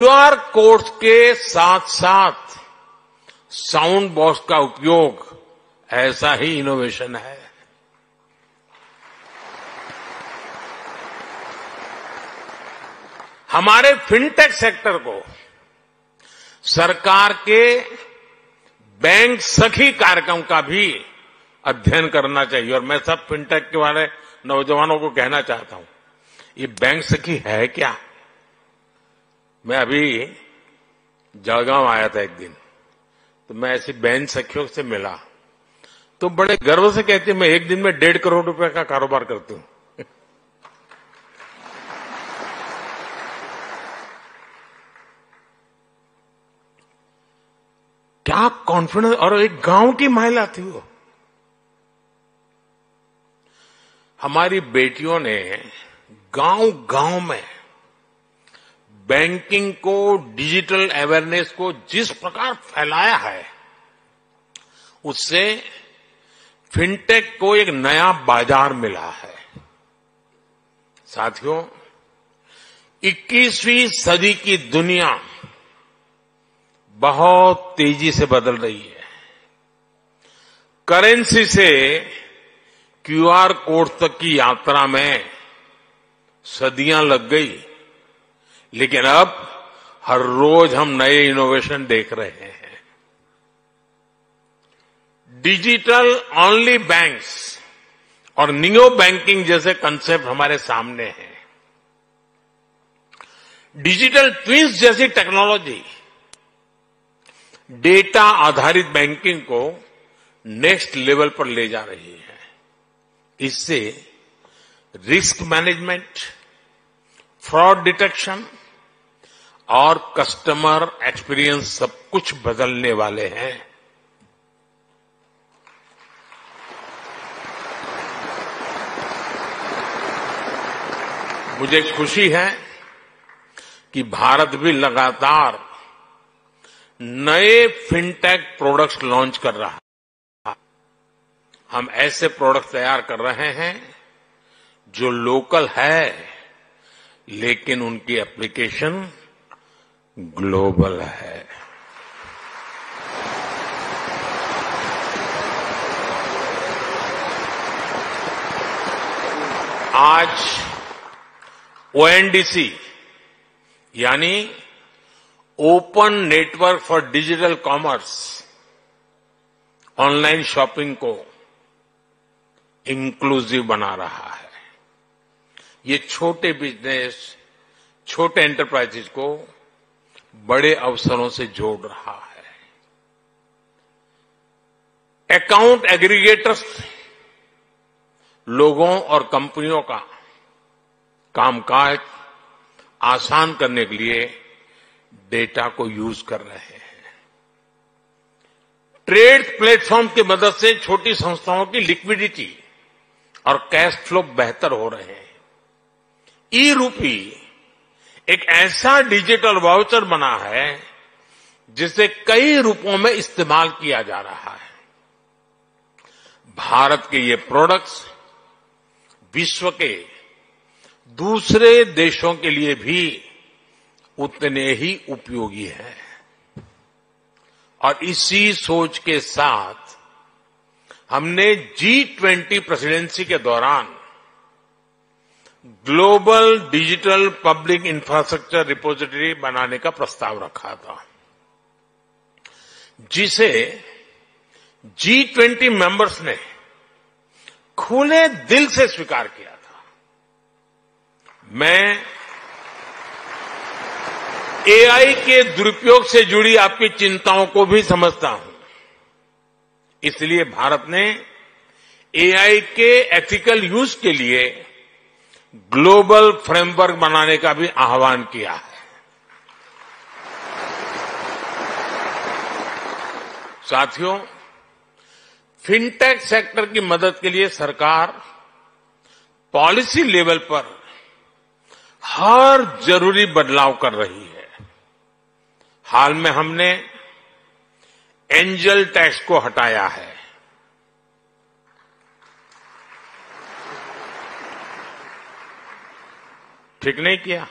QR codes के साथ साथ साउंड बॉक्स का उपयोग ऐसा ही इनोवेशन है। हमारे फिनटेक सेक्टर को सरकार के बैंक सखी कार्यक्रम का भी अध्ययन करना चाहिए और मैं सब फिनटेक के वाले नौजवानों को कहना चाहता हूं, ये बैंक सखी है क्या? मैं अभी जलगांव आया था एक दिन, तो मैं ऐसी बैंक सखियों से मिला तो बड़े गर्व से कहते मैं एक दिन में 1.5 करोड़ रुपए का कारोबार करती हूं। क्या कॉन्फिडेंस! और एक गांव की महिला थी वो। हमारी बेटियों ने गांव गांव में बैंकिंग को, डिजिटल अवेयरनेस को जिस प्रकार फैलाया है, उससे फिनटेक को एक नया बाजार मिला है। साथियों, 21वीं सदी की दुनिया बहुत तेजी से बदल रही है। करेंसी से क्यूआर कोड तक की यात्रा में सदियां लग गई, लेकिन अब हर रोज हम नए इनोवेशन देख रहे हैं। डिजिटल ओनली बैंक्स और नियो बैंकिंग जैसे कंसेप्ट हमारे सामने हैं। डिजिटल ट्विंस जैसी टेक्नोलॉजी डेटा आधारित बैंकिंग को नेक्स्ट लेवल पर ले जा रही है। इससे रिस्क मैनेजमेंट, फ्रॉड डिटेक्शन और कस्टमर एक्सपीरियंस सब कुछ बदलने वाले हैं। मुझे खुशी है कि भारत भी लगातार नए फिनटेक प्रोडक्ट्स लॉन्च कर रहा है। हम ऐसे प्रोडक्ट तैयार कर रहे हैं जो लोकल है, लेकिन उनकी एप्लीकेशन ग्लोबल है। आज ओएनडीसी यानी open network for digital commerce online shopping को इंक्लूसिव बना रहा है। ये छोटे बिजनेस, छोटे एंटरप्राइजेज को बड़े अवसरों से जोड़ रहा है। अकाउंट एग्रीगेटर्स लोगों और कंपनियों का कामकाज आसान करने के लिए डेटा को यूज कर रहे हैं। ट्रेड प्लेटफॉर्म की मदद से छोटी संस्थाओं की लिक्विडिटी और कैश फ्लो बेहतर हो रहे हैं। ई रूपी एक ऐसा डिजिटल वाउचर बना है जिसे कई रूपों में इस्तेमाल किया जा रहा है। भारत के ये प्रोडक्ट्स विश्व के दूसरे देशों के लिए भी उतने ही उपयोगी हैं। और इसी सोच के साथ हमने G20 प्रेसिडेंसी के दौरान global digital public infrastructure repository बनाने का प्रस्ताव रखा था, जिसे G20 मेंबर्स ने खुले दिल से स्वीकार किया था। मैं एआई के दुरुपयोग से जुड़ी आपकी चिंताओं को भी समझता हूं, इसलिए भारत ने एआई के एथिकल यूज के लिए ग्लोबल फ्रेमवर्क बनाने का भी आह्वान किया है। साथियों, फिनटेक सेक्टर की मदद के लिए सरकार पॉलिसी लेवल पर हर जरूरी बदलाव कर रही है। हाल में हमने एंजल टैक्स को हटाया है। ठीक नहीं किया?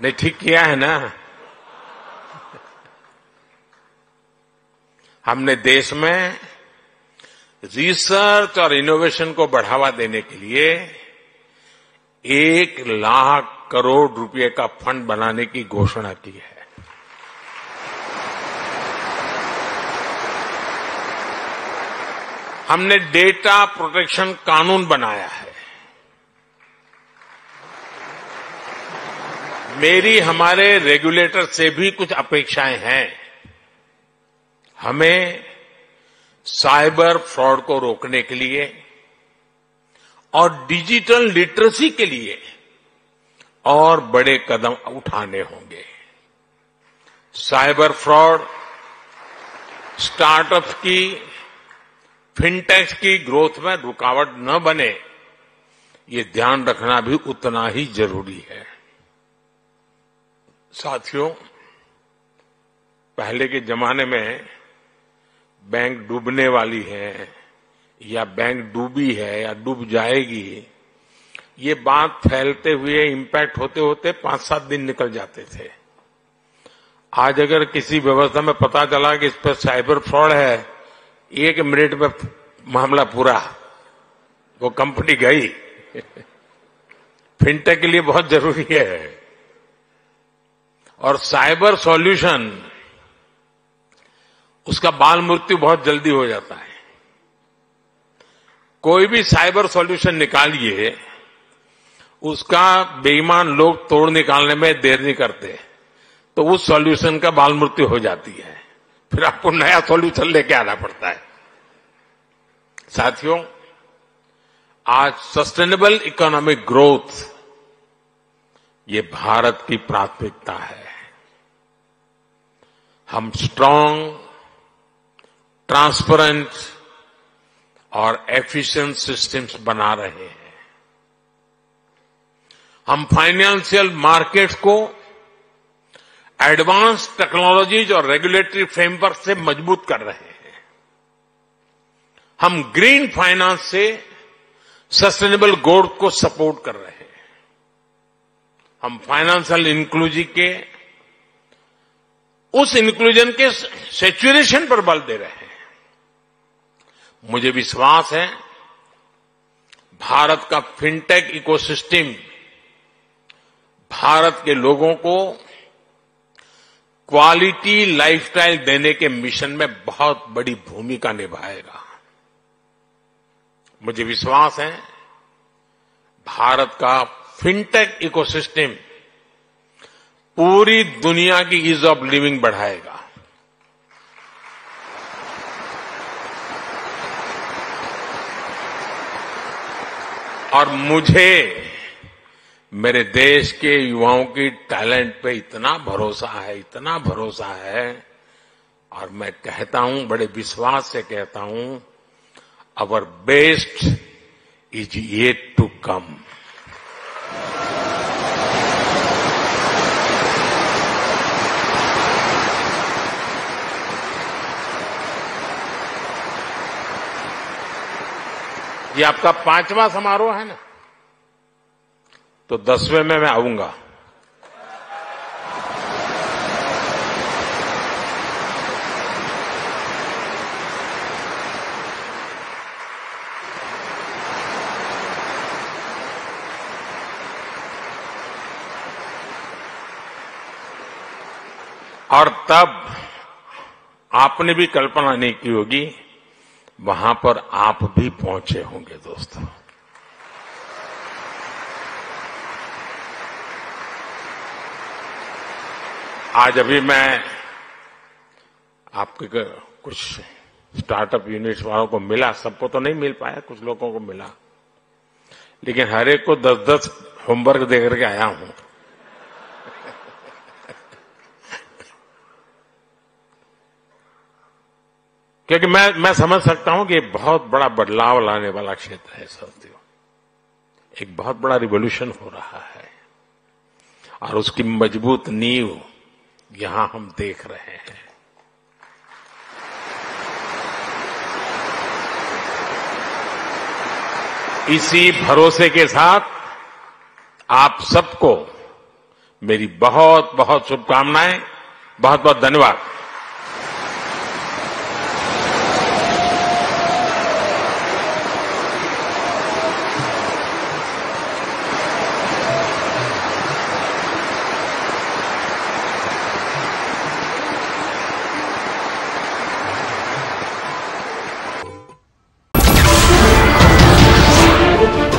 नहीं, ठीक किया है ना? हमने देश में रिसर्च और इनोवेशन को बढ़ावा देने के लिए 1,00,000 करोड़ रुपए का फंड बनाने की घोषणा की है। हमने डेटा प्रोटेक्शन कानून बनाया है। मेरी हमारे रेगुलेटर से भी कुछ अपेक्षाएं हैं। हमें साइबर फ्रॉड को रोकने के लिए और डिजिटल लिटरेसी के लिए और बड़े कदम उठाने होंगे। साइबर फ्रॉड, स्टार्टअप्स की, फिनटेक्स की ग्रोथ में रुकावट न बने, ये ध्यान रखना भी उतना ही जरूरी है। साथियों, पहले के जमाने में बैंक डूबने वाली है या बैंक डूबी है या डूब जाएगी, ये बात फैलते हुए इंपैक्ट होते होते 5-7 दिन निकल जाते थे। आज अगर किसी व्यवस्था में पता चला कि इस पर साइबर फ्रॉड है, 1 मिनट में मामला पूरा, वो कंपनी गई। फिनटेक के लिए बहुत जरूरी है। और साइबर सॉल्यूशन, उसका बाल मृत्यु बहुत जल्दी हो जाता है। कोई भी साइबर सॉल्यूशन निकालिए, उसका बेईमान लोग तोड़ निकालने में देर नहीं करते, तो उस सॉल्यूशन का बाल मृत्यु हो जाती है। फिर आपको नया सॉल्यूशन लेके आना पड़ता है। साथियों, आज सस्टेनेबल इकोनॉमिक ग्रोथ, ये भारत की प्राथमिकता है। हम स्ट्रांग, ट्रांसपेरेंट और एफिशिएंट सिस्टम्स बना रहे हैं। हम फाइनेंशियल मार्केट्स को एडवांस टेक्नोलॉजीज और रेगुलेटरी फ्रेमवर्क से मजबूत कर रहे हैं। हम ग्रीन फाइनेंस से सस्टेनेबल ग्रोथ को सपोर्ट कर रहे हैं। हम फाइनेंशियल इंक्लूजन के उस इंक्लूजन के सैचुरेशन पर बल दे रहे हैं। मुझे विश्वास है, भारत का फिनटेक इकोसिस्टम भारत के लोगों को क्वालिटी लाइफस्टाइल देने के मिशन में बहुत बड़ी भूमिका निभाएगा। मुझे विश्वास है, भारत का फिनटेक इकोसिस्टम पूरी दुनिया की ईज ऑफ लिविंग बढ़ाएगा। और मुझे मेरे देश के युवाओं की टैलेंट पे इतना भरोसा है, और मैं कहता हूं, बड़े विश्वास से कहता हूं, our best is yet to come. ये आपका 5वां समारोह है ना, तो 10वें में मैं आऊंगा। और तब आपने भी कल्पना नहीं की होगी, वहां पर आप भी पहुंचे होंगे। दोस्तों, आज अभी मैं आपके कुछ स्टार्टअप यूनिट्स वालों को मिला, सबको तो नहीं मिल पाया, कुछ लोगों को मिला, लेकिन हर एक को 10-10 होमवर्क दे करके आया हूं। क्योंकि मैं समझ सकता हूं कि ये बहुत बड़ा बदलाव लाने वाला क्षेत्र है साथियों। एक बहुत बड़ा रिवॉल्यूशन हो रहा है और उसकी मजबूत नींव यहां हम देख रहे हैं। इसी भरोसे के साथ आप सबको मेरी बहुत बहुत शुभकामनाएं, बहुत बहुत धन्यवाद।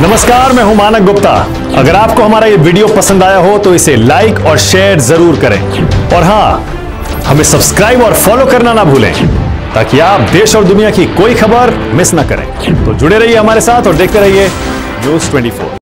नमस्कार, मैं हूं मानक गुप्ता। अगर आपको हमारा ये वीडियो पसंद आया हो तो इसे लाइक और शेयर जरूर करें, और हां, हमें सब्सक्राइब और फॉलो करना ना भूलें ताकि आप देश और दुनिया की कोई खबर मिस ना करें। तो जुड़े रहिए हमारे साथ और देखते रहिए News 24।